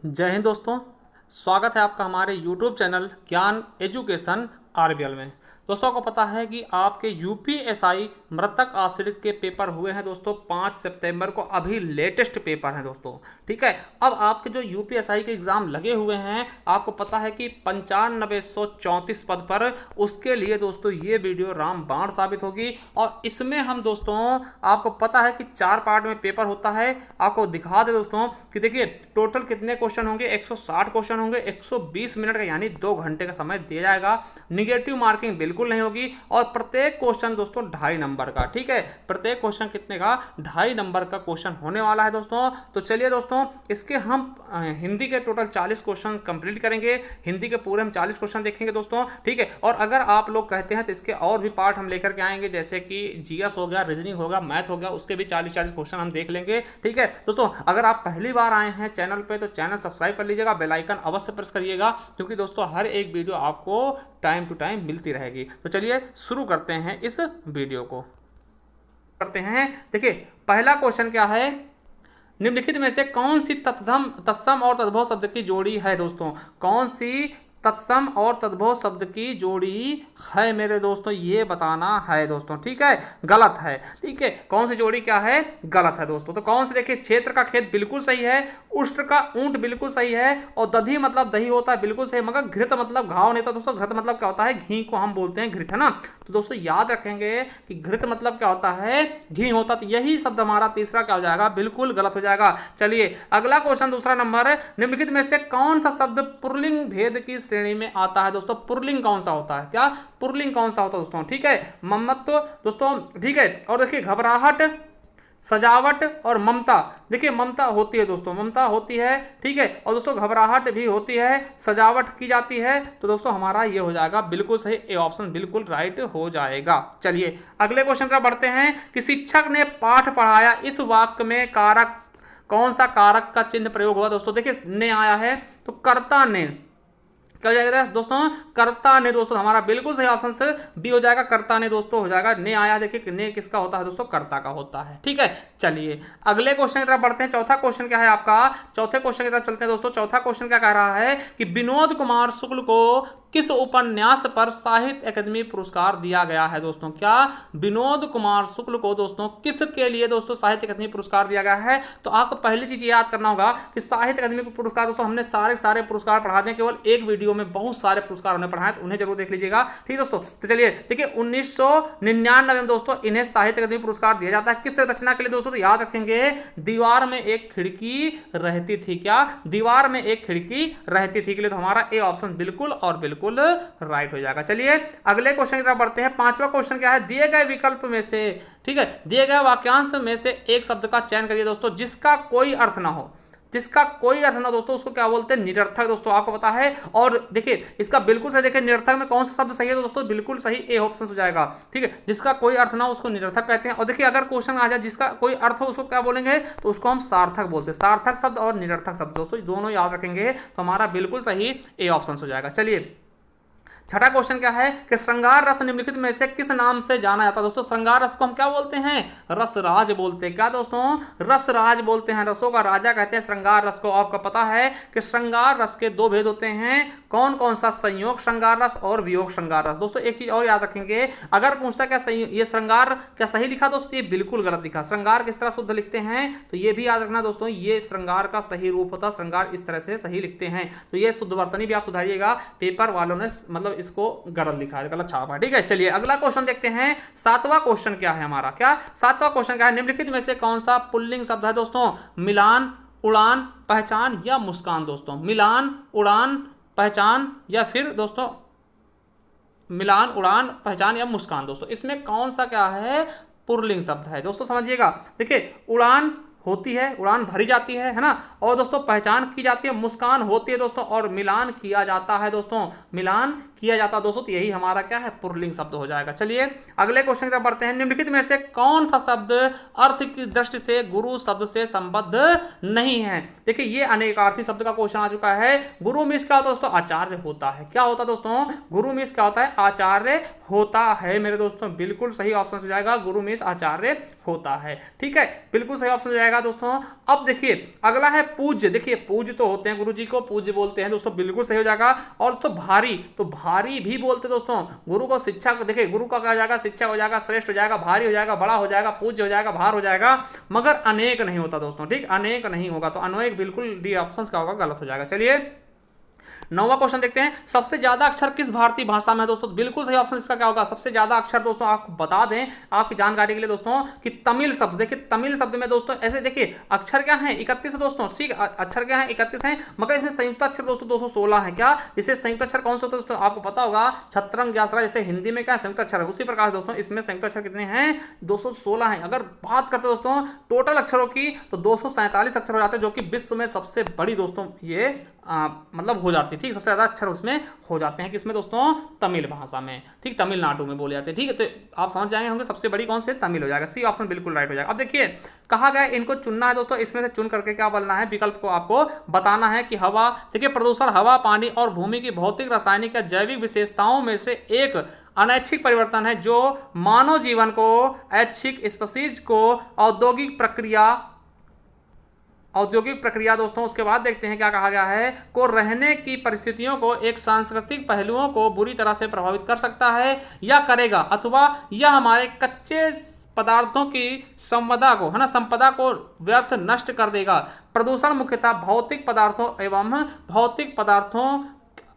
जय हिंद दोस्तों। स्वागत है आपका हमारे YouTube चैनल ज्ञान एजुकेशन आरबीएल में। दोस्तों को पता है कि आपके यूपीएसआई मृतक आश्रित के पेपर हुए हैं दोस्तों 5 सितंबर को, अभी लेटेस्ट पेपर हैं दोस्तों। ठीक है, अब आपके जो यूपीएसआई के एग्जाम लगे हुए हैं, आपको पता है कि 9534 पद पर, उसके लिए दोस्तों ये वीडियो रामबाण साबित होगी। और इसमें हम दोस्तों, आपको पता है कि 4 पार्ट में पेपर होता है। आपको दिखा दे दोस्तों कि देखिए टोटल कितने क्वेश्चन होंगे, 160 क्वेश्चन होंगे, 120 मिनट का यानी 2 घंटे का समय दिया जाएगा। निगेटिव मार्किंग बिल्कुल नहीं होगी और प्रत्येक क्वेश्चन दोस्तों 2.5 नंबर का। ठीक है, प्रत्येक क्वेश्चन कितने का, 2.5 नंबर का क्वेश्चन होने वाला है दोस्तों। तो चलिए दोस्तों, इसके हम हिंदी के टोटल 40 क्वेश्चन कंप्लीट करेंगे। हिंदी के पूरे हम 40 क्वेश्चन देखेंगे दोस्तों। ठीक है, और अगर आप लोग कहते हैं तो इसके और भी पार्ट हम लेकर के आएंगे, जैसे कि जीएस हो गया, रीजनिंग होगा, मैथ हो गया, उसके भी 40 क्वेश्चन हम देख लेंगे। ठीक है दोस्तों, अगर आप पहली बार आए हैं चैनल पे तो चैनल सब्सक्राइब कर लीजिएगा, बेल आइकन अवश्य प्रेस करिएगा, क्योंकि दोस्तों हर एक वीडियो आपको टाइम टू टाइम मिलती रहेगी। तो चलिए शुरू करते हैं इस वीडियो को। करते हैं, देखिए पहला क्वेश्चन क्या है, निम्नलिखित में से कौन सी तत्सम और तद्भव शब्द की जोड़ी है दोस्तों। कौन सी तत्सम और तद्भव शब्द की जोड़ी है मेरे दोस्तों, ये बताना है दोस्तों। ठीक है, गलत है। ठीक है, कौन सी जोड़ी क्या है, गलत है दोस्तों। तो कौन से, देखिए क्षेत्र का खेत बिल्कुल सही है, उष्ट्र का ऊंट बिल्कुल सही है, और दधी मतलब दही होता है बिल्कुल सही, मगर घृत मतलब घाव नहीं होता दोस्तों। घृत मतलब क्या होता है, घी को हम बोलते हैं घृत, है ना। तो दोस्तों याद रखेंगे कि घृत मतलब क्या होता है, घी होता। तो यही शब्द हमारा तीसरा क्या हो जाएगा, बिल्कुल गलत हो जाएगा। चलिए अगला क्वेश्चन, दूसरा नंबर, निम्नलिखित में से कौन सा शब्द पुल्लिंग भेद की श्रेणी में आता है दोस्तों। पुल्लिंग कौन सा होता है, क्या पुल्लिंग कौन सा होता है दोस्तों। ठीक है, ममत्व दोस्तों। ठीक है, और देखिए घबराहट, सजावट और ममता। देखिए ममता होती है दोस्तों, ममता होती है। ठीक है, और दोस्तों घबराहट भी होती है, सजावट की जाती है। तो दोस्तों हमारा ये हो जाएगा बिल्कुल सही, ए ऑप्शन बिल्कुल राइट हो जाएगा। चलिए अगले क्वेश्चन पर बढ़ते हैं कि शिक्षक ने पाठ पढ़ाया, इस वाक्य में कारक, कौन सा कारक का चिन्ह प्रयोग हुआ दोस्तों। देखिए ने आया है तो कर्ता ने, क्या हो जाएगा दोस्तों, कर्ता ने दोस्तों, हमारा बिल्कुल सही ऑप्शन से बी हो जाएगा, कर्ता ने दोस्तों हो जाएगा। ने आया, देखिए ने किसका होता है दोस्तों, कर्ता का होता है। ठीक है, चलिए अगले क्वेश्चन की तरफ बढ़ते हैं। चौथा क्वेश्चन क्या है आपका, चौथे क्वेश्चन की तरफ चलते हैं दोस्तों। चौथा क्वेश्चन क्या कह रहा है कि विनोद कुमार शुक्ल को किस उपन्यास पर साहित्य अकादमी पुरस्कार दिया गया है दोस्तों। क्या विनोद कुमार शुक्ल को दोस्तों किसके लिए दोस्तों साहित्य अकादमी पुरस्कार दिया गया है। तो आपको पहली चीज याद करना होगा कि साहित्य अकादमी पुरस्कार दोस्तों हमने सारे पुरस्कार पढ़ा दें, केवल एक वीडियो में बहुत सारे पुरस्कार हमने पढ़ाए, तो उन्हें जरूर देख लीजिएगा। ठीक दोस्तों, तो चलिए देखिए 1999 में दोस्तों इन्हें साहित्य अकादमी पुरस्कार दिया जाता है। किस रचना के लिए दोस्तों, तो याद रखेंगे दीवार में एक खिड़की रहती थी। क्या, दीवार में एक खिड़की रहती थी के लिए, तो हमारा ए ऑप्शन बिल्कुल और बिल्कुल राइट हो जाएगा। चलिए अगले क्वेश्चन की तरफ बढ़ते हैं। पांचवा क्वेश्चन क्या है, दिए गए विकल्प में से, ठीक है, दिए गए वाक्यांश में से एक शब्द का चयन करिए दोस्तों जिसका कोई अर्थ ना हो। जिसका कोई अर्थ ना दोस्तों, उसको क्या बोलते हैं, निरर्थक दोस्तों, आपको पता है। और देखिए इसका बिल्कुल सही, देखिए निरर्थक में कौन सा शब्द सही है तो दोस्तों बिल्कुल सही ए ऑप्शन हो जाएगा। ठीक है, जिसका कोई अर्थ ना हो उसको निरर्थक कहते हैं। और देखिए अगर क्वेश्चन आ जाए जिसका कोई अर्थ हो उसको क्या बोलेंगे, तो उसको हम सार्थक बोलते हैं। सार्थक शब्द और निरर्थक शब्द दोस्तों दोनों याद रखेंगे, तो हमारा बिल्कुल सही ए ऑप्शन हो जाएगा। चलिए छठा क्वेश्चन क्या है कि श्रृंगार रस निम्नलिखित में से किस नाम से जाना जाता है दोस्तों। श्रृंगार रस को हम क्या बोलते हैं, रसराज बोलते हैं। क्या दोस्तों, रसराज बोलते हैं, रसों का राजा कहते हैं श्रृंगार रस को। आपको पता है कि श्रृंगार रस के 2 भेद होते हैं, कौन कौन सा, संयोग श्रृंगार रस और वियोग श्रृंगार रस। दोस्तों एक चीज और याद रखेंगे, अगर पूछता क्या ये श्रृंगार क्या सही लिखा दोस्तों, ये बिल्कुल गलत लिखा। श्रृंगार किस तरह शुद्ध लिखते हैं, तो ये भी याद रखना दोस्तों, ये श्रृंगार का सही रूप होता है, श्रृंगार इस तरह से सही लिखते हैं। तो ये शुद्ध वर्तनी भी आप सुधारिएगा, पेपर वालों ने मतलब इसको गलत लिखा है, गलत छापा है। ठीक है, चलिए अगला क्वेश्चन देखते हैं। सातवां क्वेश्चन क्या है हमारा, क्या सातवां क्वेश्चन क्या है, निम्नलिखित में से कौन सा पुल्लिंग शब्द है दोस्तों। मिलान, उड़ान, पहचान या मुस्कान दोस्तों। मिलान, उड़ान, पहचान या फिर दोस्तों मिलान, उड़ान, पहचान या मुस्कान दोस्तों, इसमें कौन सा क्या है, पुल्लिंग शब्द है दोस्तों। समझिएगा, देखिए उड़ान होती है, उड़ान भरी जाती है ना, और दोस्तों पहचान की जाती है, मुस्कान होती है दोस्तों, और मिलान किया जाता है दोस्तों, मिलान किया जाता है दोस्तों, तो यही हमारा क्या है, पुल्लिंग शब्द हो जाएगा। चलिए अगले क्वेश्चन की तरफ बढ़ते हैं। निम्नलिखित में से कौन सा शब्द अर्थ की दृष्टि से गुरु शब्द से संबद्ध नहीं है? देखिए ये अनेकार्थी शब्द का क्वेश्चन आ चुका है। गुरु मीन्स क्या होता है दोस्तों, आचार्य होता है। क्या होता है दोस्तों, गुरु मीन्स क्या होता है, आचार्य होता है मेरे दोस्तों। बिल्कुल सही ऑप्शन हो जाएगा, गुरु मीन्स आचार्य होता है। ठीक है, बिल्कुल सही ऑप्शन हो जाएगा दोस्तों। अब देखिए अगला है पूज्य। देखिए पूज्य तो होते हैं, गुरु जी को पूज्य बोलते हैं दोस्तों, बिल्कुल सही हो जाएगा। और दोस्तों भारी, तो भारी भी बोलते हैं दोस्तों। गुरु को शिक्षा, देखिए गुरु का क्या हो जाएगा, शिक्षा हो जाएगा, श्रेष्ठ हो जाएगा, भारी हो जाएगा, बड़ा हो जाएगा, पूज्य हो जाएगा, भार हो जाएगा, मगर अनेक नहीं होता दोस्तों। ठीक, अनेक नहीं होगा, तो अनेक बिल्कुल डी ऑप्शन का होगा, गलत हो जाएगा। चलिए 9वां क्वेश्चन देखते हैं। सबसे ज्यादा अक्षर किस भारतीय भाषा में है दोस्तों? बिल्कुल सही ऑप्शन इसका क्या होगा, सबसे ज्यादा अक्षर दोस्तों आपको बता दें आपकी जानकारी के लिए दोस्तों कि तमिल शब्द। देखिए तमिल शब्द में दोस्तों ऐसे देखिए अक्षर क्या है, 31 है दोस्तों। ठीक, अक्षर क्या है, 31 है, मगर इसमें संयुक्त अक्षर दोस्तों 216 है। क्या, जिसे संयुक्त अक्षर कौन सा होता है दोस्तों, आपको पता होगा, छत्रंग व्यासरा, जैसे हिंदी में क्या संयुक्त अक्षर है, उसी प्रकार दोस्तों इसमें संयुक्त अक्षर कितने हैं, 216 है। अगर बात करते दोस्तों टोटल अक्षरों की, तो 247 अक्षर हो जाते हैं, जो कि विश्व में सबसे बड़ी दोस्तों ये मतलब हो जाती है। ठीक, सबसे ज्यादा अक्षर उसमें हो जाते हैं किसमें दोस्तों, तमिल भाषा में। ठीक, तमिलनाडु में बोले जाते हैं। ठीक है, तो आप समझ जाएंगे होंगे सबसे बड़ी कौन से, तमिल हो जाएगा। सी ऑप्शन बिल्कुल राइट हो जाएगा। अब देखिए कहा गया इनको चुनना है दोस्तों, इसमें से चुन करके क्या बोलना है, विकल्प को आपको बताना है कि हवा। देखिए प्रदूषण हवा, पानी और भूमि की भौतिक, रासायनिक या जैविक विशेषताओं में से एक अनैच्छिक परिवर्तन है जो मानव जीवन को, ऐच्छिक स्पीशीज को, औद्योगिक प्रक्रिया दोस्तों, उसके बाद देखते हैं क्या कहा गया है, को रहने की परिस्थितियों को, एक सांस्कृतिक पहलुओं को बुरी तरह से प्रभावित कर सकता है या करेगा, अथवा यह हमारे कच्चे पदार्थों की संपदा को, है ना, संपदा को व्यर्थ नष्ट कर देगा। प्रदूषण मुख्यतः भौतिक पदार्थों एवं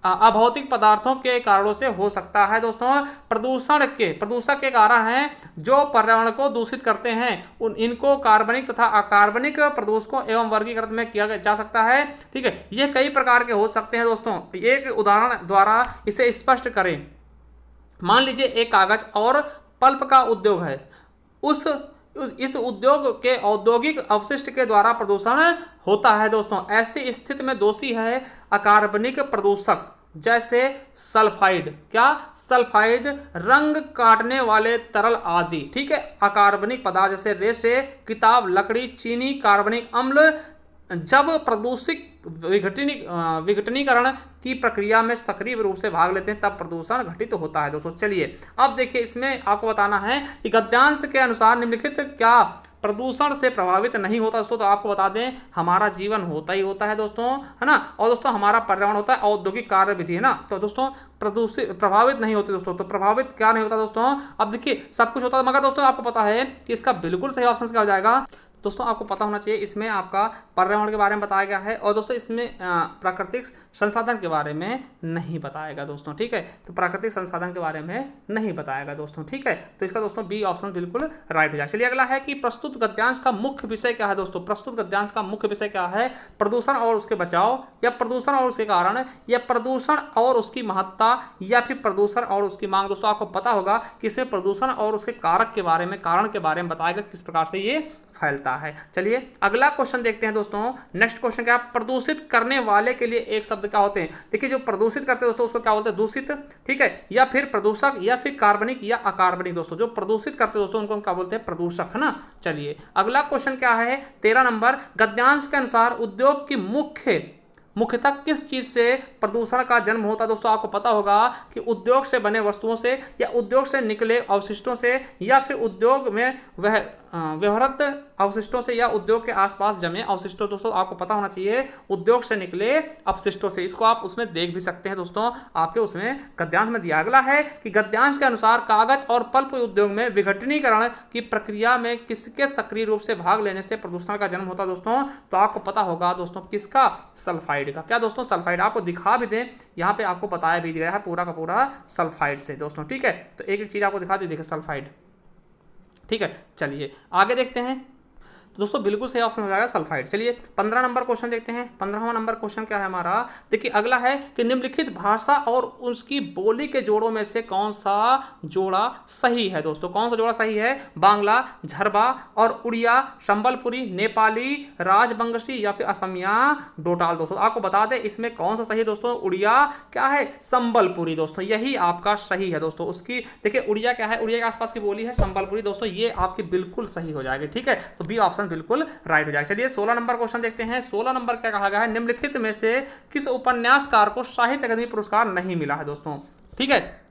अभौतिक पदार्थों के कारणों से हो सकता है दोस्तों। प्रदूषक के कारण हैं जो पर्यावरण को दूषित करते हैं, इनको कार्बनिक तथा अकार्बनिक प्रदूषकों एवं वर्गीकृत में किया जा सकता है। ठीक है, ये कई प्रकार के हो सकते हैं दोस्तों। एक उदाहरण द्वारा इसे स्पष्ट करें। मान लीजिए एक कागज और पल्प का उद्योग है, इस उद्योग के औद्योगिक अवशिष्ट के द्वारा प्रदूषण होता है दोस्तों। ऐसी स्थिति में दोषी है अकार्बनिक प्रदूषक, जैसे सल्फाइड। क्या, सल्फाइड, रंग काटने वाले तरल आदि। ठीक है, अकार्बनिक पदार्थ जैसे रेशे, किताब, लकड़ी, चीनी, कार्बनिक अम्ल जब प्रदूषित विघटनीकरण की प्रक्रिया में सक्रिय रूप से भाग लेते हैं तब प्रदूषण घटित होता है दोस्तों। चलिए अब देखिए इसमें आपको बताना है कि गद्यांश के अनुसार निम्नलिखित क्या प्रदूषण से प्रभावित नहीं होता दोस्तों। तो आपको बता दें हमारा जीवन होता ही होता है दोस्तों, है ना, और दोस्तों हमारा पर्यावरण होता है, औद्योगिक कार्य विधि है ना, तो दोस्तों प्रभावित नहीं होते दोस्तों। तो प्रभावित क्या नहीं होता दोस्तों, अब देखिए सब कुछ होता है, मगर दोस्तों आपको पता है कि इसका बिल्कुल सही ऑप्शन क्या हो जाएगा दोस्तों, आपको पता होना चाहिए। इसमें आपका पर्यावरण के बारे में बताया गया है और दोस्तों इसमें प्राकृतिक संसाधन के बारे में नहीं बताएगा दोस्तों। ठीक है, तो प्राकृतिक संसाधन के बारे में नहीं बताएगा दोस्तों। ठीक है, तो इसका दोस्तों बी ऑप्शन बिल्कुल राइट हो जाएगा। चलिए अगला है कि प्रस्तुत गद्यांश का मुख्य विषय क्या है दोस्तों। प्रस्तुत गद्यांश का मुख्य विषय क्या है, प्रदूषण और उसके बचाव, या प्रदूषण और उसके कारण, या प्रदूषण और उसकी महत्ता, या फिर प्रदूषण और उसकी मांग। दोस्तों आपको पता होगा कि इसमें प्रदूषण और उसके कारक के बारे में, कारण के बारे में बताएगा किस प्रकार से ये फैलता है। चलिए अगला क्वेश्चन देखते हैं दोस्तों। नेक्स्ट क्वेश्चन क्या है, प्रदूषित करने वाले के लिए एक शब्द क्या होते हैं। देखिए जो प्रदूषित करते हैं दोस्तों उसको क्या बोलते हैं, दूषित। ठीक है, या फिर प्रदूषक, या फिर कार्बनिक या अकार्बनिक। दोस्तों जो प्रदूषित करते हैं दोस्तों उनको हम क्या बोलते हैं, प्रदूषक, है ना। चलिए अगला क्वेश्चन क्या है, 13 नंबर, गद्यांश के अनुसार उद्योग की मुख्यतः किस चीज से प्रदूषण का जन्म होता है। दोस्तों आपको पता होगा कि उद्योग से बने वस्तुओं से, या उद्योग से निकले अवशिष्टों से, या फिर उद्योग में वह व्यवहारत अवशिष्टों से, या उद्योग के आसपास जमे अवशिष्टों। दोस्तों आपको पता होना चाहिए उद्योग से निकले अपशिष्टों से। इसको आप उसमें देख भी सकते हैं दोस्तों, आपके उसमें गद्यांश में दिया। अगला है कि गद्यांश के अनुसार कागज और पल्प उद्योग में विघटनीकरण की प्रक्रिया में किसके सक्रिय रूप से भाग लेने से प्रदूषण का जन्म होता है दोस्तों। तो आपको पता होगा दोस्तों किसका, सल्फाइड का। क्या दोस्तों, सल्फाइड। आपको दिखा भी दें, यहाँ पे आपको बताया भी गया है पूरा का पूरा सल्फाइड से दोस्तों। ठीक है, तो एक एक चीज आपको दिखा दी, देखिए सल्फाइड। ठीक है, चलिए आगे देखते हैं। तो दोस्तों बिल्कुल सही ऑप्शन हो जाएगा सल्फाइड। चलिए 15 नंबर क्वेश्चन देखते हैं। 15वां नंबर क्वेश्चन क्या है हमारा, देखिए अगला है कि निम्नलिखित भाषा और उसकी बोली के जोड़ों में से कौन सा जोड़ा सही है। दोस्तों कौन सा जोड़ा सही है, बांग्ला, झरबा और उड़िया, संबलपुरी, नेपाली, राजबंगशी या फिर असमिया डोटाल। दोस्तों आपको बता दें इसमें कौन सा सही है दोस्तों, उड़िया क्या है, संबलपुरी। दोस्तों यही आपका सही है। दोस्तों उसकी देखिए उड़िया क्या है, उड़िया के आसपास की बोली है संबलपुरी। दोस्तों ये आपकी बिल्कुल सही हो जाएगी, ठीक है, तो बी ऑप्शन बिल्कुल राइट हो जाएगा। चलिए 16 नंबर क्वेश्चन देखते हैं। 16 नंबर क्या कहा गया है, निम्नलिखित में से किस उपन्यासकार को साहित्य अकादमी पुरस्कार नहीं मिला है। दोस्तों ठीक है,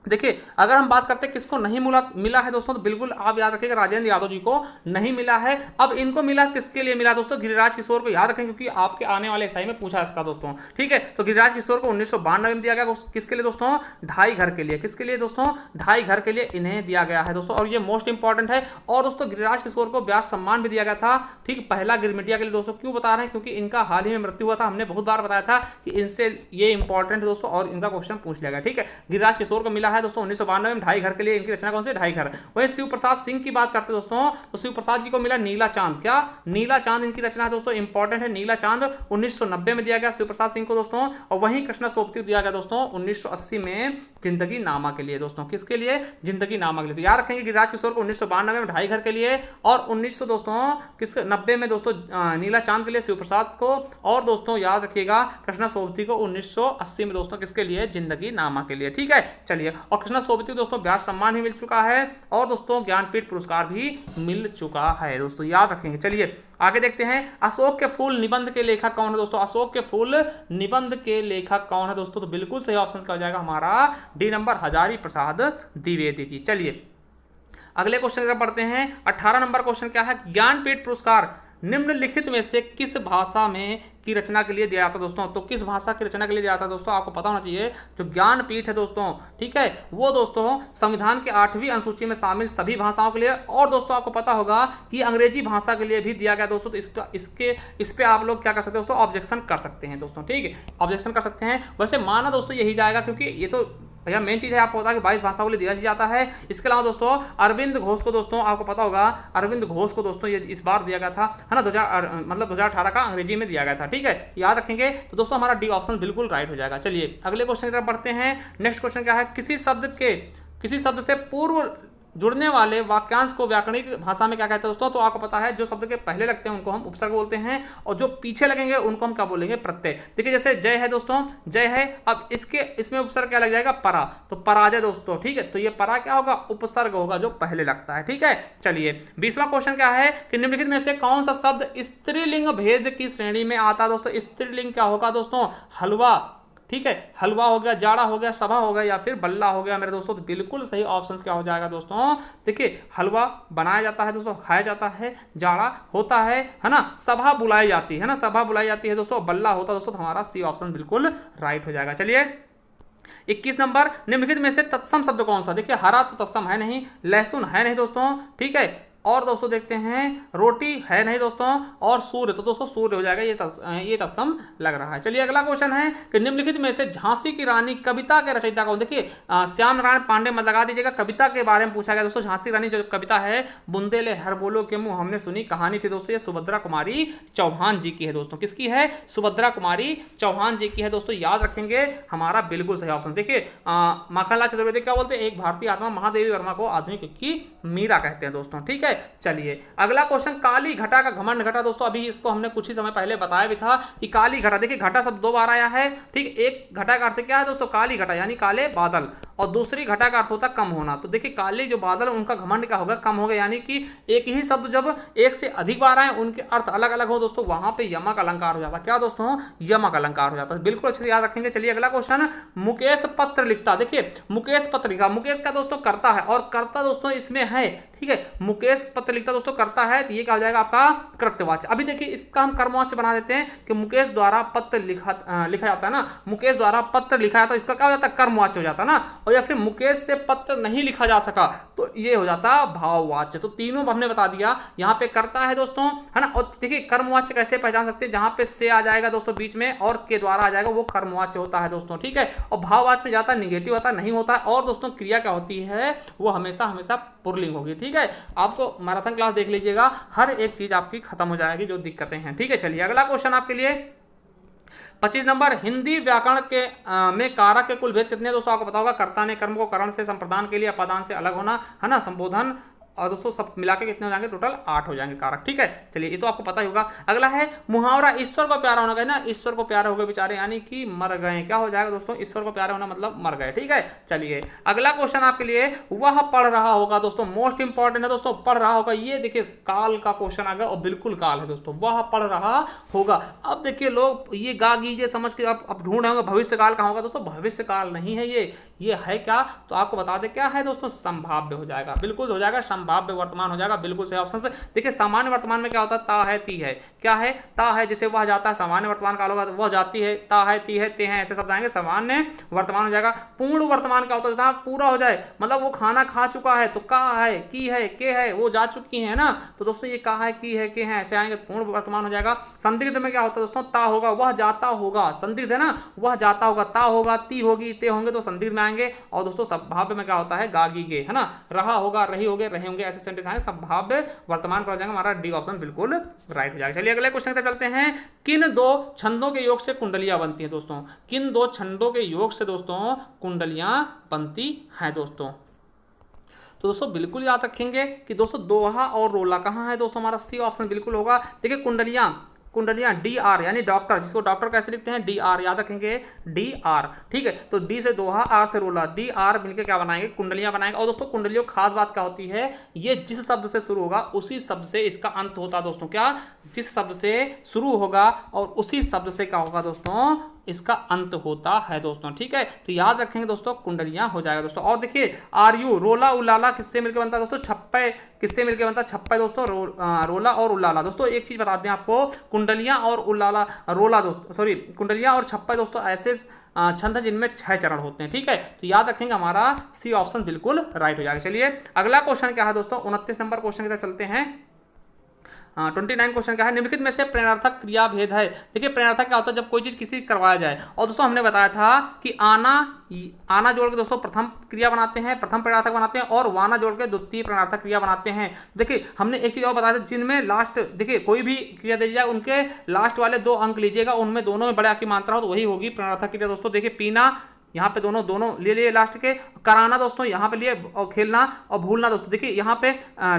देखिए अगर हम बात करते हैं किसको नहीं मिला है दोस्तों, तो बिल्कुल आप याद रखिएगा राजेंद्र यादव जी को नहीं मिला है। अब इनको मिला किसके लिए मिला दोस्तों, गिरिराज किशोर को याद रखें क्योंकि आपके आने वाले एसआई में पूछा इसका दोस्तों, ठीक है। तो गिरिराज किशोर को 1992 में दिया गया, किसके लिए दोस्तों, ढाई घर के लिए। किसके लिए दोस्तों, ढाई घर के लिए इन्हें दिया गया है दोस्तों, और ये मोस्ट इंपॉर्टेंट है। और दोस्तों गिरिराज किशोर को व्यास सम्मान भी दिया गया था, ठीक, पहला गिरमिटिया के लिए। दोस्तों क्यों बता रहे हैं, क्योंकि इनका हाल ही में मृत्यु हुआ था। हमने बहुत बार बताया था कि इनसे ये इंपॉर्टेंट है दोस्तों, और इनका क्वेश्चन पूछ लिया गया, ठीक है। गिरिराज किशोर को मिला है दोस्तों 1992 ढाई घर के लिए। इनकी रचना कौन सी, ढाई घर। वहीं शिव प्रसाद सिंह की बात करते हैं दोस्तों, तो शिव प्रसाद जी को मिला नीला चांद। क्या, नीला चांद इनकी रचना है दोस्तों, इंपॉर्टेंट है। नीला चांद 1990 में दिया गया शिव प्रसाद सिंह को दोस्तों। और वहीं कृष्णा सोबती दिया गया दोस्तों 1980 में जिंदगी नामा के लिए। दोस्तों किसके लिए, जिंदगी नामा के लिए। तो याद रखेंगे गिरिराज किशोर को 1992 में ढाई घर के लिए, और 1900 दोस्तों किस 90 में दोस्तों नीला चांद के लिए शिव प्रसाद को, और दोस्तों याद रखिएगा कृष्णा सोबती को 1980 में दोस्तों किसके लिए, जिंदगी नामा के लिए, ठीक है। चलिए, और कृष्णा सोबती दोस्तों व्यास सम्मान भी मिल चुका है, और दोस्तों ज्ञानपीठ पुरस्कार भी मिल चुका है दोस्तों, याद रखेंगे। चलिए आगे देखते हैं, अशोक के फूल निबंध के लेखक कौन है दोस्तों, अशोक के फूल निबंध के लेखक कौन है दोस्तों, तो बिल्कुल सही ऑप्शन का जाएगा हमारा डी नंबर, हजारी प्रसाद द्विवेदी जी। चलिए अगले क्वेश्चन की पढ़ते हैं। 18 नंबर क्वेश्चन क्या है, ज्ञानपीठ पुरस्कार निम्नलिखित में से किस भाषा में की रचना के लिए दिया जाता है दोस्तों, तो किस भाषा की रचना के लिए दिया जाता है दोस्तों, आपको पता होना चाहिए। जो ज्ञानपीठ है दोस्तों, ठीक है, वो दोस्तों संविधान के 8वीं अनुसूची में शामिल सभी भाषाओं के लिए, और दोस्तों आपको पता होगा कि अंग्रेजी भाषा के लिए भी दिया गया दोस्तों। तो इस पे आप लोग क्या कर सकते हैं दोस्तों, ऑब्जेक्शन कर सकते हैं दोस्तों, ठीक है, ऑब्जेक्शन कर सकते हैं। वैसे माना दोस्तों यही जाएगा, क्योंकि ये तो भैया मेन चीज है, आपको पता है कि 22 भाषाओं के लिए दिया जाता है। इसके अलावा दोस्तों अरविंद घोष को दोस्तों, आपको पता होगा अरविंद घोष को दोस्तों ये इस बार दिया गया था, है ना, 2018 का अंग्रेजी में दिया गया था, ठीक है, याद रखेंगे। तो दोस्तों हमारा डी ऑप्शन बिल्कुल राइट हो जाएगा। चलिए अगले क्वेश्चन की तरफ बढ़ते हैं। नेक्स्ट क्वेश्चन क्या है, किसी शब्द से पूर्व जुड़ने वाले वाक्यांश को व्याकरणिक भाषा में क्या कहते हैं दोस्तों, तो आपको पता है जो शब्द के पहले लगते हैं उनको हम उपसर्ग बोलते हैं, और जो पीछे लगेंगे उनको हम क्या बोलेंगे, प्रत्यय। देखिए जैसे जय है दोस्तों, जय है, अब इसमें उपसर्ग क्या लग जाएगा, परा, तो पराजय दोस्तों, ठीक है, तो ये परा क्या होगा, उपसर्ग होगा जो पहले लगता है, ठीक है। चलिए 20वां क्वेश्चन क्या है कि निम्नलिखित में से कौन सा शब्द स्त्रीलिंग भेद की श्रेणी में आता है दोस्तों। स्त्रीलिंग क्या होगा दोस्तों, हलवा, ठीक है, हलवा हो गया, जाड़ा हो गया, सभा हो गया, या फिर बल्ला हो गया मेरे दोस्तों। तो बिल्कुल सही ऑप्शन क्या हो जाएगा दोस्तों, देखिए हलवा बनाया जाता है दोस्तों, खाया जाता है, जाड़ा होता है ना, सभा बुलाई जाती है ना, सभा बुलाई जाती है दोस्तों, बल्ला होता है दोस्तों। तो हमारा सी ऑप्शन बिल्कुल राइट हो जाएगा। चलिए 21 नंबर, निम्नलिखित में से तत्सम शब्द कौन सा, देखिए हरा तो तत्सम है नहीं, लहसुन है नहीं दोस्तों, ठीक है, और दोस्तों देखते हैं रोटी है नहीं दोस्तों, और सूर्य, तो दोस्तों सूर्य हो जाएगा, ये तत्सम लग रहा है। चलिए अगला क्वेश्चन है कि निम्नलिखित में से झांसी की रानी कविता के रचयिता कौन। देखिए श्याम नारायण पांडे मत लगा दीजिएगा, कविता के बारे में पूछा गया दोस्तों। झांसी रानी जो कविता है, बुंदेले हर बोलो के मुंह हमने सुनी कहानी थी दोस्तों, ये सुभद्रा कुमारी चौहान जी की है दोस्तों। किसकी है, सुभद्रा कुमारी चौहान जी की है दोस्तों, याद रखेंगे, हमारा बिल्कुल सही ऑप्शन। देखिए माखनलाल चतुर्वेदी क्या बोलते हैं, एक भारतीय आत्मा महादेवी वर्मा को आधुनिक की मीरा कहते हैं दोस्तों, ठीक है। चलिए अगला क्वेश्चन, काली घटा का घमंड घटा दोस्तों, अभी इसको हमने कुछ ही समय पहले बताया भी था कि काली घटा, देखिए घटा शब्द 2 बार आया है, ठीक। एक घटा का अर्थ क्या है दोस्तों, काली घटा यानी काले बादल, और दूसरी घटा का अर्थ होता है कम होना। तो देखिए काले जो बादल उनका घमंड क्या होगा, कम होगा, यानी कि एक ही शब्द जब एक से अधिक बार आए उनके अर्थ अलग अलग हो दोस्तों, वहां पे यमक अलंकार हो जाता है। क्या दोस्तों, यमक अलंकार हो जाता है, बिल्कुल अच्छे से याद रखेंगे। चलिए अगला क्वेश्चन, मुकेश पत्र लिखता, देखिए मुकेश पत्र लिखा, मुकेश का दोस्तों करता है, और करता दोस्तों इसमें है, ठीक है, मुकेश पत्र लिखता दोस्तों करता है, तो ये क्या हो जाएगा आपका कृत्यवाच्य। अभी देखिए इसका हम कर्मवाच्य बना देते हैं कि मुकेश द्वारा पत्र लिखा जाता है ना, मुकेश द्वारा पत्र लिखा जाता है, इसका क्या हो जाता है, कर्मवाच्य हो जाता है ना। और या फिर मुकेश से पत्र नहीं लिखा जा सका, तो ये हो जाता भाववाच्य। तो तीनों हमने बता दिया। यहाँ पे कर्ता है दोस्तों, है ना। और देखिए कर्मवाच्य कैसे पहचान सकते हैं, जहां पे से आ जाएगा दोस्तों बीच में और के द्वारा आ जाएगा, वो कर्मवाच्य होता है दोस्तों, ठीक है। और भाववाच्य में जाता निगेटिव होता नहीं होता। और दोस्तों क्रिया क्या होती है, वो हमेशा हमेशा पुल्लिंग होगी, ठीक है। आपको मैराथन क्लास देख लीजिएगा, हर एक चीज आपकी खत्म हो जाएगी जो दिक्कतें हैं, ठीक है। चलिए अगला क्वेश्चन आपके लिए 25 नंबर, हिंदी व्याकरण के में कारक के कुल भेद कितने हैं दोस्तों। आपको पता होगा कर्ता ने कर्म को करण से संप्रदान के लिए अपादान से अलग होना, है ना, संबोधन, और दोस्तों सब मिला के कितने हो जाएंगे, टोटल 8 हो जाएंगे कारक, ठीक है। चलिए ये तो आपको पता ही होगा। अगला है मुहावरा ईश्वर को प्यारा होना, कहना ना ईश्वर को प्यारे हो गए बेचारे, यानी कि मर गए। क्या हो जाएगा दोस्तों, ईश्वर को प्यारे होना मतलब मर गए, ठीक है। चलिए अगला क्वेश्चन आपके लिए, वह पढ़ रहा होगा दोस्तों, मोस्ट इंपॉर्टेंट है दोस्तों, पढ़ रहा होगा। ये देखिए काल का क्वेश्चन आ गया और बिल्कुल काल है दोस्तों, वह पढ़ रहा होगा। अब देखिए लोग ये गा गीजिए समझ के आप ढूंढ रहे होंगे भविष्य काल कहाँ होगा दोस्तों, भविष्य काल नहीं है ये है क्या, तो आपको बता दे क्या है दोस्तों, संभाव्य हो जाएगा, बिल्कुल हो जाएगा, संभाव्य वर्तमान हो जाएगा, बिल्कुल सही ऑप्शन से। देखिए सामान्य वर्तमान में क्या होता है, ता है ती है, क्या है, ता है, जैसे वह जाता है, सामान्य वर्तमान काल होगा तो वह जाती है, ता है ती है ते हैं, ऐसे शब्द आएंगे, सामान्य वर्तमान हो जाएगा। पूर्ण वर्तमान क्या होता है, जहां पूरा हो जाए, मतलब वो खाना खा चुका है तो का है, की है, के है, वो जा चुकी है ना, तो दोस्तों ये का है, की है, के हैं, ऐसे आएंगे, पूर्ण वर्तमान हो जाएगा। संदिग्ध में क्या होता है दोस्तों, ता होगा, वह जाता होगा, संदिग्ध है ना, वह जाता होगा, ता होगा, ती होगी, ते होंगे तो संदिग्ध में आएंगे। और दोस्तों संभाव्य में क्या होता है, गागी गे, है ना, रहा होगा, रही होगे, रहे होंगे, ऐसे सेंटेंस आएंगे, संभाव्य वर्तमान का हो जाएगा हमारा डी ऑप्शन बिल्कुल राइट हो जाएगा। चलिए अगले क्वेश्चन की तरफ चलते हैं। किन दो छंदों के योग से कुंडलियां बनती हैं दोस्तों, किन दो छंदों के योग से दोस्तों कुंडलियां बनती हैं दोस्तों। तो दोस्तों बिल्कुल याद रखेंगे कि दोस्तों दोहा और रोला कहाँ है दोस्तों, हमारा सी ऑप्शन बिल्कुल होगा। देखिए कुंडलियां डी आर यानी डॉक्टर, जिसको डॉक्टर कैसे लिखते हैं, डी आर, याद रखेंगे डी आर, ठीक है। तो डी से दोहा, आर से रोला, डी आर मिलकर क्या बनाएंगे, कुंडलियां बनाएंगे। और दोस्तों कुंडलियों खास बात क्या होती है, ये जिस शब्द से शुरू होगा उसी शब्द से इसका अंत होता है दोस्तों, क्या, जिस शब्द से शुरू होगा और उसी शब्द से क्या होगा दोस्तों, इसका अंत होता है दोस्तों, ठीक है। तो याद रखेंगे दोस्तों कुंडलियां हो जाएगा दोस्तों। और देखिए आरयू, रोला उलाला किससे मिलकर बनता है दोस्तों, छप्पे किससे मिलकर बनता है, छप्पे दोस्तों, रोला और उलाला। दोस्तों एक चीज बता दें आपको, कुंडलियां और उलाला, रोला दोस्तों, सॉरी कुंडलियां और छप्पे दोस्तों ऐसे छंद जिनमें 6 चरण होते हैं, ठीक है। तो याद रखेंगे हमारा सी ऑप्शन बिल्कुल राइट हो जाएगा। चलिए अगला क्वेश्चन क्या है दोस्तों, 29 नंबर क्वेश्चन की तरफ चलते हैं। 29 क्वेश्चन क्या है, निम्नलिखित में से प्रेरणार्थक क्रिया भेद है। देखिए प्रेरणार्थक क्या होता है, जब कोई चीज किसी करवाया जाए। और दोस्तों हमने बताया था कि आना जोड़ के दोस्तों प्रथम क्रिया बनाते हैं, प्रथम प्रेरणार्थक बनाते हैं, और वाना जोड़ के द्वितीय प्रेरणार्थक क्रिया बनाते हैं। देखिए हमने एक चीज और बताया था, जिनमें लास्ट, देखिए कोई भी क्रिया दी जाए उनके लास्ट वाले 2 अंक लीजिएगा, उनमें दोनों में बड़े की मात्रा हो तो वही होगी प्रेरणार्थक क्रिया दोस्तों। देखिए पीना यहाँ पे दोनों ले लिए लास्ट के, कराना दोस्तों यहाँ पे लिए, और खेलना और भूलना दोस्तों। देखिए यहाँ पे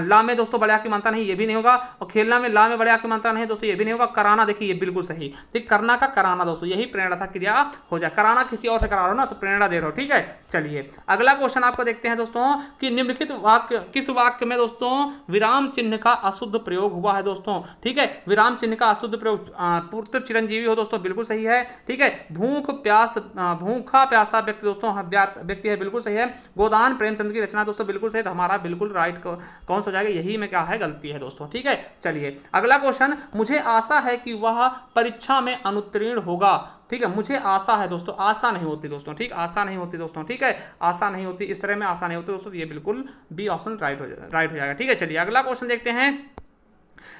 ला में दोस्तों बड़े की मात्रा नहीं, ये भी नहीं होगा, और खेलना में ला में बड़े की मात्रा नहीं दोस्तों, ये भी नहीं होगा। कराना देखिए ये बिल्कुल सही, ठीक, करना का कराना दोस्तों, यही प्रेरणार्थक क्रिया हो जाए। कराना किसी और से करा रहे हो ना तो प्रेरणा दे रहे हो, ठीक है। चलिए अगला क्वेश्चन आपको देखते हैं दोस्तों कि निम्नलिखित वाक्य, किस वाक्य में दोस्तों विराम चिन्ह का अशुद्ध प्रयोग हुआ है दोस्तों, ठीक है। विराम चिन्ह का अशुद्ध प्रयोग, पुत्र चिरंजीवी हो दोस्तों, बिल्कुल सही है, ठीक है। भूखा प्यासा व्यक्ति दोस्तों, व्यक्ति है, बिल्कुल सही है। गोदान प्रेमचंद की रचना दोस्तों, बिल्कुल सही। तो हमारा बिल्कुल राइट कौन सा हो जाएगा, यही में क्या है, गलती है दोस्तों, ठीक है। चलिए अगला क्वेश्चन, मुझे आशा है कि वह परीक्षा में अनुत्तीर्ण होगा, ठीक है। मुझे आशा है दोस्तों, आशा नहीं होती दोस्तों, ठीक, आशा नहीं होती दोस्तों, ठीक है, आशा नहीं होती, इस तरह में आशा नहीं होती दोस्तों, ये बिल्कुल बी ऑप्शन राइट हो जाएगा, ठीक है। चलिए अगला क्वेश्चन देखते हैं।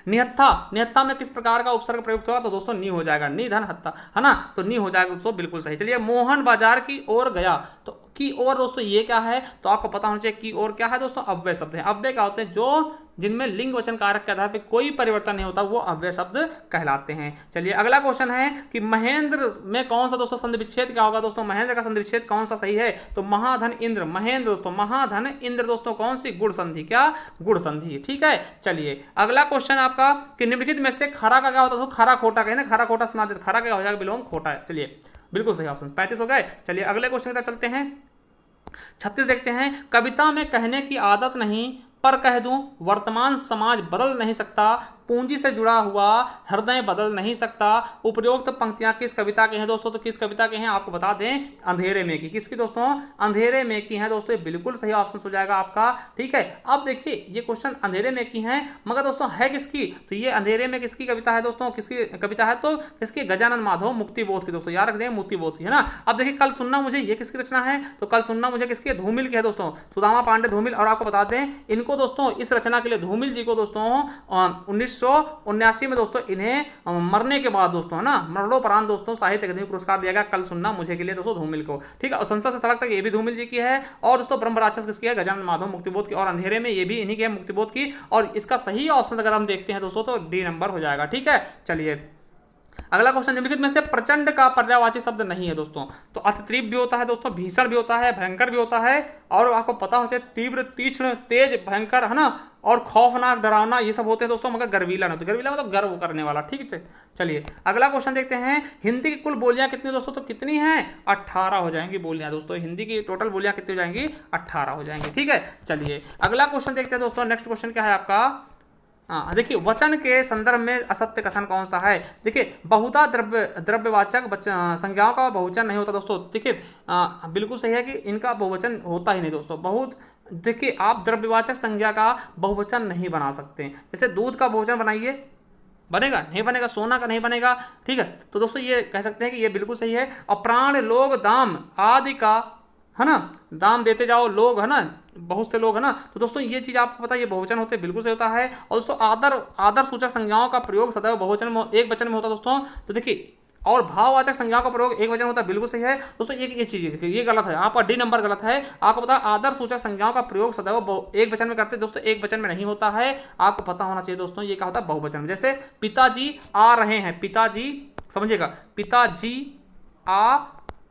निहत्था में किस प्रकार का उपसर्ग प्रयुक्त होगा, तो दोस्तों नी हो जाएगा, नी धन हत्था, है ना, तो नी हो जाएगा दोस्तों, बिल्कुल सही। चलिए मोहन बाजार की ओर गया, तो की ओर दोस्तों ये क्या है, तो आपको पता होना चाहिए की ओर क्या है दोस्तों, अव्यय शब्द है। अव्यय क्या होते हैं, जो जिनमें लिंग वचन कारक के आधार पर कोई परिवर्तन नहीं होता, वो अव्यय शब्द कहलाते हैं। चलिए अगला क्वेश्चन है कि महेंद्र में कौन सा दोस्तों संधि विच्छेद क्या होगा दोस्तों, महेंद्र का संधि विच्छेद कौन सा सही है, तो महाधन इंद्र, महेंद्र दोस्तों, महाधन इंद्र दोस्तों, कौन सी, गुण संधि, क्या, गुण संधि, ठीक है। चलिए अगला क्वेश्चन आपका कि निम्नलिखित में से खरा का क्या होता है, खरा खोटा कहे ना, खरा खोटा सुना देते, खरा क्या हो जाएगा, विलोम खोटा है। चलिए बिल्कुल सही ऑप्शन, 35 हो गए। चलिए अगले क्वेश्चन की तरफ चलते हैं। 36 देखते हैं, कविता में कहने की आदत नहीं, पर कह दूं वर्तमान समाज बदल नहीं सकता, पूंजी से जुड़ा हुआ हृदय बदल नहीं सकता। उपरोक्त पंक्तियां किस कविता के हैं दोस्तों? तो किस कविता के हैं आपको बता दें, अंधेरे में की। किसकी दोस्तों? अंधेरे में की है दोस्तों, ये बिल्कुल सही ऑप्शन हो जाएगा आपका। ठीक है, अब देखिए ये क्वेश्चन अंधेरे में की है, मगर दोस्तों है किसकी? तो ये अंधेरे में किसकी कविता है दोस्तों? किसकी कविता है? तो किसकी? गजानन माधव मुक्तिबोध की दोस्तों, याद रख दें, मुक्तिबोध की, है ना। अब देखिए कल सुनना मुझे, ये किसकी रचना है? तो कल सुनना मुझे किसकी? धूमिल की है दोस्तों, सुदामा पांडे धूमिल। और आपको बता दें इनको दोस्तों, इस रचना के लिए धूमिल जी को दोस्तों 1979 में दोस्तों इन्हें मरने के बाद दोस्तों, है ना, मरणोपरांत दोस्तों साहित्य अकादमी पुरस्कार दिया गया कल सुनना मुझे के लिए दोस्तों धूमिल को। ठीक है, और संसद से सड़क तक ये भी धूमिल जी की है। और दोस्तों ब्रह्म राक्षस किसकी है? गजानन माधव मुक्तिबोध की। और अंधेरे में ये भी इन्हीं की है, मुक्तिबोध की। और इसका सही ऑप्शन अगर हम देखते हैं दोस्तों तो डी नंबर हो जाएगा। ठीक है, चलिए अगला क्वेश्चन, निम्नलिखित में से प्रचंड का पर्यायवाची शब्द नहीं है दोस्तों। तो अतितीव्र भी होता है दोस्तों, भीषण भी होता है, भयंकर भी होता है, और आपको पता होना चाहिए तीव्र, तीक्ष्ण, तेज, भयंकर, है ना, और खौफनाक, डरावना, ये सब होते हैं दोस्तों, मगर गर्वीला नहीं। तो गर्वीला मतलब गर्व करने वाला। ठीक है, चलिए अगला क्वेश्चन देखते हैं। हिंदी की कुल बोलियां कितनी दोस्तों? तो कितनी हैं? 18 हो जाएंगी बोलियां दोस्तों। हिंदी की टोटल बोलियां कितनी हो जाएंगी? 18 हो जाएंगी। ठीक है, चलिए अगला क्वेश्चन देखते हैं दोस्तों। नेक्स्ट क्वेश्चन क्या है आपका? देखिए वचन के संदर्भ में असत्य कथन कौन सा है? देखिए बहुधा द्रव्यवाचक संज्ञाओं का बहुवचन नहीं होता दोस्तों। देखिए बिल्कुल सही है कि इनका बहुवचन होता ही नहीं दोस्तों। बहुत देखिए आप द्रव्यवाचक संज्ञा का बहुवचन नहीं बना सकते। जैसे दूध का बहुवचन बनाइए, बनेगा? नहीं बनेगा। सोना का नहीं बनेगा। ठीक है, तो दोस्तों ये कह सकते हैं कि ये बिल्कुल सही है। और प्राण, लोग, दाम आदि का, है ना, दाम देते जाओ, लोग, है ना, बहुत से लोग, है ना। तो दोस्तों ये चीज आपको पता है, ये बहुवचन होते हैं, बिल्कुल सही होता है। और दोस्तों आदर सूचक संज्ञाओं का प्रयोग सदैव बहुवचन में, एक वचन में होता है दोस्तों। तो देखिए और भाववाचक संज्ञाओं का प्रयोग एक वचन होता है, बिल्कुल सही है दोस्तों। ये चीज देखिए ये गलत है, आपका डी नंबर गलत है। आपको पता है आदर सूचक संज्ञाओं का प्रयोग सदैव एक वचन में करते हैं दोस्तों, एक वचन में नहीं होता है। आपको पता होना चाहिए दोस्तों ये क्या होता है? बहुवचन में। जैसे पिताजी आ रहे हैं, पिताजी, समझिएगा, पिताजी आ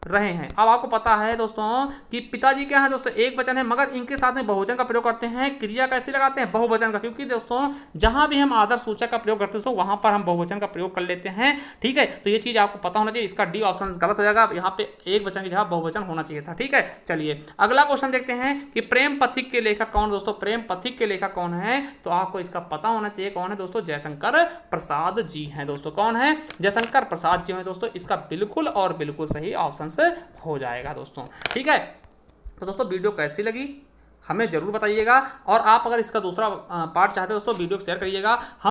रहे हैं। अब आपको पता है दोस्तों कि पिताजी क्या है दोस्तों? एक वचन है, मगर इनके साथ में बहुवचन का प्रयोग करते हैं। क्रिया कैसे लगाते हैं? बहुवचन का, क्योंकि दोस्तों जहां भी हम आदर सूचक का प्रयोग करते हैं तो वहां पर हम बहुवचन का प्रयोग कर लेते हैं। ठीक है, तो ये चीज आपको पता होना चाहिए। इसका डी ऑप्शन गलत हो जाएगा, यहाँ पे एक वचन की जगह बहुवचन होना चाहिए था। ठीक है, चलिए अगला क्वेश्चन देखते हैं कि प्रेम पथिक के लेखक कौन दोस्तों? प्रेम पथिक के लेखक कौन है? तो आपको इसका पता होना चाहिए कौन है दोस्तों? जयशंकर प्रसाद जी हैं दोस्तों। कौन है? जयशंकर प्रसाद जी हैं दोस्तों। इसका बिल्कुल और बिल्कुल सही ऑप्शन से हो जाएगा दोस्तों। ठीक है, तो दोस्तों वीडियो कैसी लगी हमें जरूर बताइएगा। और आप अगर इसका दूसरा पार्ट चाहते हो दोस्तों, वीडियो को शेयर करिएगा।